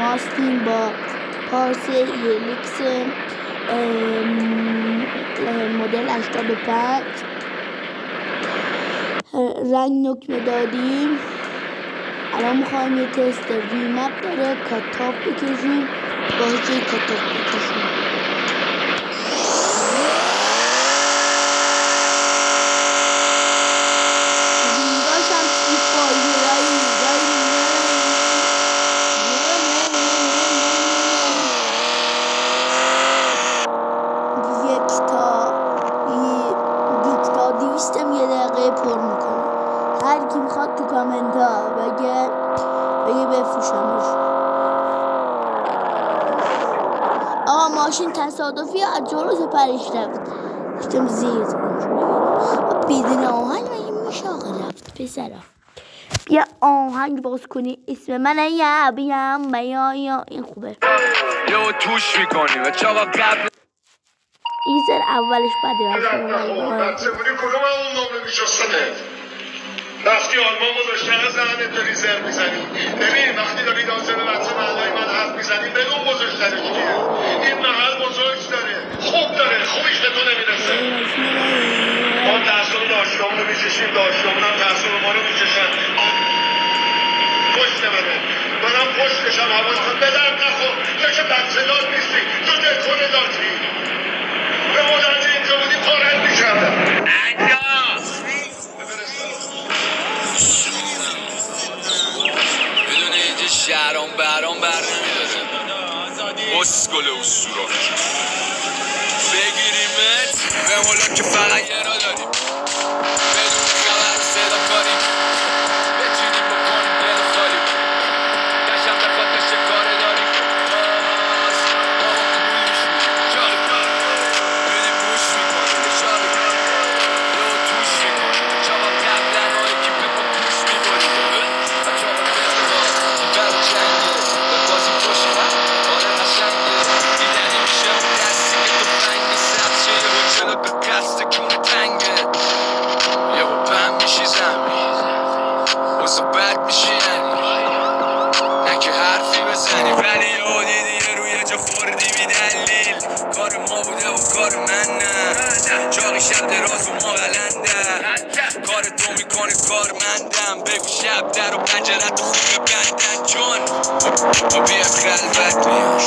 ما هستیم با پارس ایلیکس مدل 85 رنگ نکمه دادیم. الان میخوایم یه تست ریمپ داره کاتاف بکشیم، باشه کاتاف بکشیم. یه دقیقه پر میکنه. هر کی میخواد تو کامنت ها بگه بفروشمش. آقا ماشین تصادفی از جلو سپرش رفت، داشتم زیر بدون آهنگ مگه میشه آقا رفت پسرا. بیا آهنگ باز کنی اسم من یا بیام یا این خوبه یو توش میکنی و چاقا قبل این سر اولش بده بچه بودی کدوم اون نمره میشستنه رفتی آلمان گذاشتن زنت داری زر میزنی. ببین وقتی داری دازه به بچه محلای من حرف میزنی بگو گذاشتنش کیه. این محل بزرگ داره، خوب داره، خوبیش به تو نمیرسه. ما درسون داشتامونو میچشیم، داشتامون هم درسون ما رو میچشن. پشت منم پشتشم. حواس کن به درد نخور تو که بچه دار نیستی، تو دکونه داتی. به مدرد اینجا بودی پارت میکردم. بدون اینجا شهرام برام بر نمیداره اسکل و سوراخ بگیریمت به مولا که فقط یه را داریم بدون خبر صدا کاریم بچینیم بکنیم دل خالی دشم بخواد بشه کاره داریم باز بابا پولش میدیم چالی بدیم پوش میکنیم چالی یه توش میکنیم چاقا قبلن های که به ما پوش میباریم چاقا دفاع بر جنگه به بازی پشت آره قشنگه دیدنی میشه اون دستی که تو بنگ سبشه یه و جلو به قصد کونه تنگه یه و پم میشی زمین واسه بد میشی یعنی نه که حرفی بزنی ولی یه دیدی یه روی جا خوردی بی دلیل کار ما بوده و کار من نه چاقی شب دراز و ما غلنده کار تو میکنه کارمندم بگو شب در و پنجرت و خوب بندن چون ما بیم خلوت میام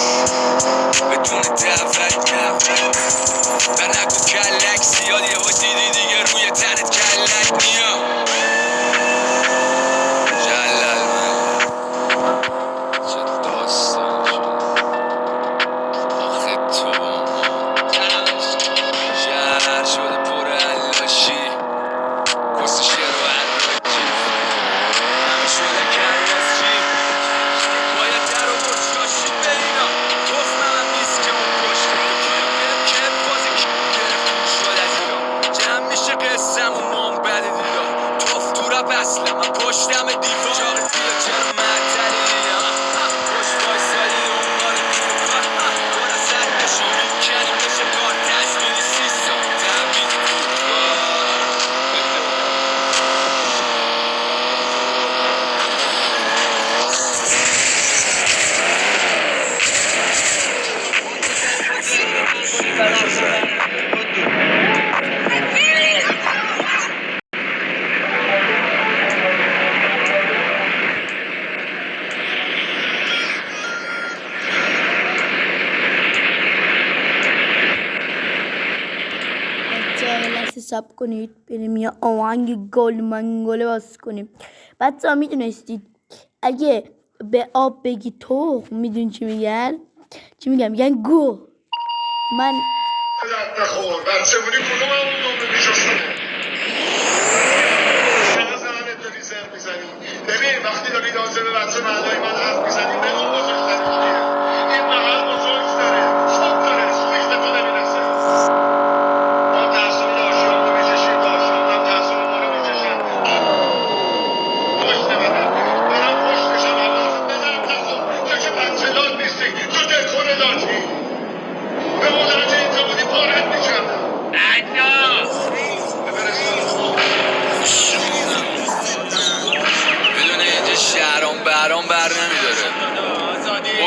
بدون دعوت میام و نگو کلک زیاد یه ها دیدی دیگه روی تنت کلک میام جلال من چه داستانی شد آخه تو با ما شهر شده پر علاشی کسی شعر و عراجی همه شده کنوازچی باید در و برشاشی به اینا گفتم هم نیست که اون کشت بکنم برم که بازی گرفتون شد از ایران جمع میشه قسم و مام بده دیرا توف تو را بسلم من پشتم دیوار چاقی بیا چرا معطلی پشت بایستادی دنبال میکنم پر از سر نشون میکنیم بشه کار تصمیلی 30 سال تبریک حساب کنید بریم یه آهنگ گل منگوله باز کنیم. بچه ها میدونستید اگه به آب بگی تو میدونی چی میگن؟ چی میگن؟ میگن گو. من نخور بچه بودی کدوم اون نمره میشستنه زنت داری زر میزنی. ببین وقتی داری دازه به بچه محلای من حرف میزنی بگو گذاشتنش کیه. این محل بزرگ داره، خوب داره، خوبیش به تو نمیرسه. ما درسون داشتامونو میچشیم، داشتامون هم درسون ما رو میچشن. پشت منم پشتشم. حواس به درد نخور تو که بچه دار نیستی، تو دکونه داتی. به مدرد اینجا بودی پارت میکردم. بدون اینجا شهرام برام بر نمیداره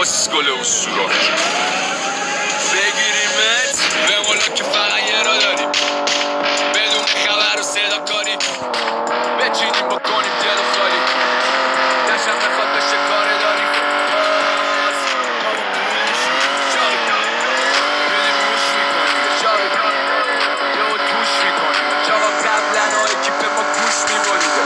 اسکل و سوراخ بگیریمت به مولا که فقط یه را داریم بدون خبر و صدا کاری بچینیم بکنیم دل خالی دشم بخواد بشه کار داری باز ما با پولش شاید بدیم روش میکنیم شاید یه و توش میکنیم چاقا قبلن ها اکیپ ما گوش میبریده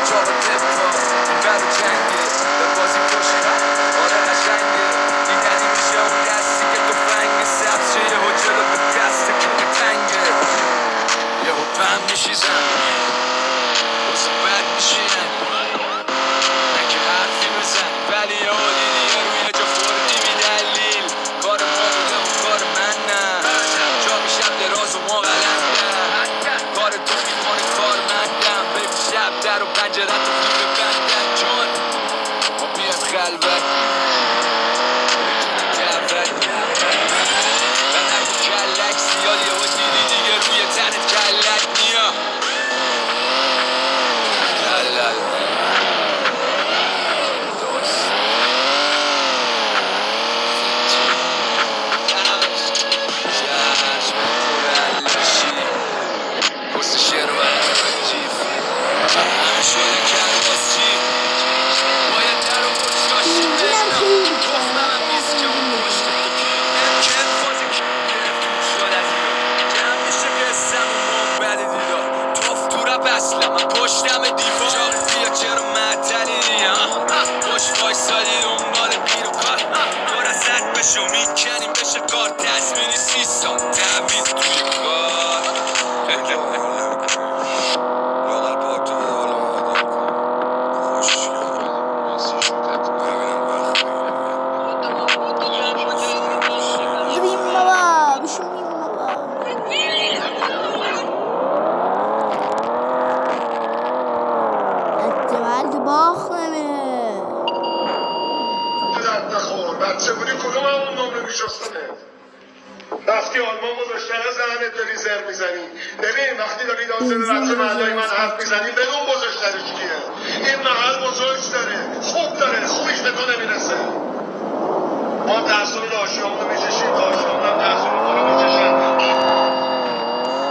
چاقا دفاع این برو جنگه به بازی کشخت آره قشنگه دیدنی میشه اون دستی که تو فنگ سبز شه یه جلو به دست که تنگه یه پم میشی زن بازه بد میشی نه که حرفی بزن ولی یه دیگه روی جا خوردی بی دلیل کار ما بوده و کار من نه جا میشم دراز و ما قلندم کار تو میکنه کار مندم ببین شب در و پنجره تو خیلی بندم چون ما بیاد خلوت و نگو کلک سیال یه ها دیدی دیگه روی تنت کلک نیا کلک دوست چشم پرلشی پست شعر و جیف همه شده کرباز چی باید در و بشکاشی بزنم گفتم نیست که اون پشت امکن بازی گرفتون شد از ایران جمع میشه قسم و منبلی دیدار توف تو رب اصلا من پشتم دیوار جاقی بیا چرا معطلی دیگه پشت وایسادی دنبال گیر و کار دور ازت بشو میکنیم بشه کار تصمیری 30 سال دوید توی کار لاغر پاک تو بده حالا آدم کن خوش ببینم وقت ببین بابا بشونیم بابا احتمال تو باخ نمیره درد نخور بچه بودی کدوم همون نمره میشستنه رفتی آلمان گذاشتن زنت داری زر میزنی ببین وقتی داری دانزل بچه محلای من حرف میزنی بدون گذاشتنش کیه این محل بزرگ داره خوب داره خوبیش به تو نمیرسه ما تحصیل داشتیامون رو میچشیم داشتیامون هم تحصیل ما رو میچشن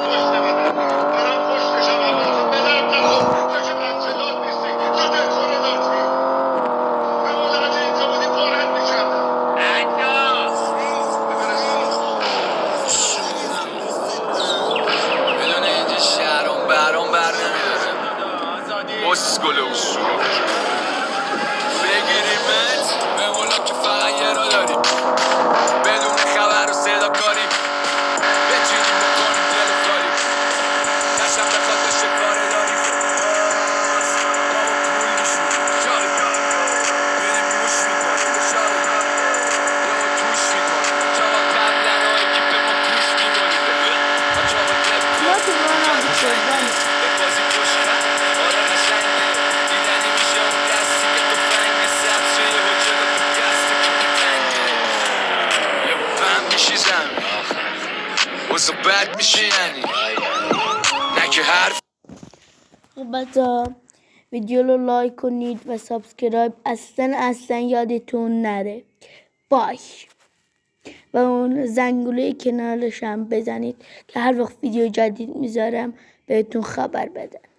پشت بدن برم پشتشم اولازم بدرم نخور تو که بچه داد نیستی تو دلخوره دادی به مولد اینجا بودی پارت میکردم بدون اینجا شهرام برام بر نمیداره اسکل و سوراخ بگیریمت به مولا که فقط یه را داریم بدون خبر و صدا کاری بچینیم بکنیم دل خالی دشم بخواد بشه کار داری باز ما با پولش شاید بدیم روش میکنیم شاید یه و توش میکنیم چاقا قبلن ها اکیپ ما گوش میبریده چاقا ما دفاع تو رانم بشدن به بازی کشخت آره قشنگه دیدنی میشه اون دستی که تو فنگ سبز شه یه جلو به دست که تنگه یه پم میشی زن بازه بد میشه یعنی نه که حرف خب بچه‌ها ویدیو رو لایک کنید و سابسکرایب اصلا یادتون نره باش و اون زنگوله کنارش هم بزنید که هر وقت ویدیو جدید میذارم بهتون خبر بدن.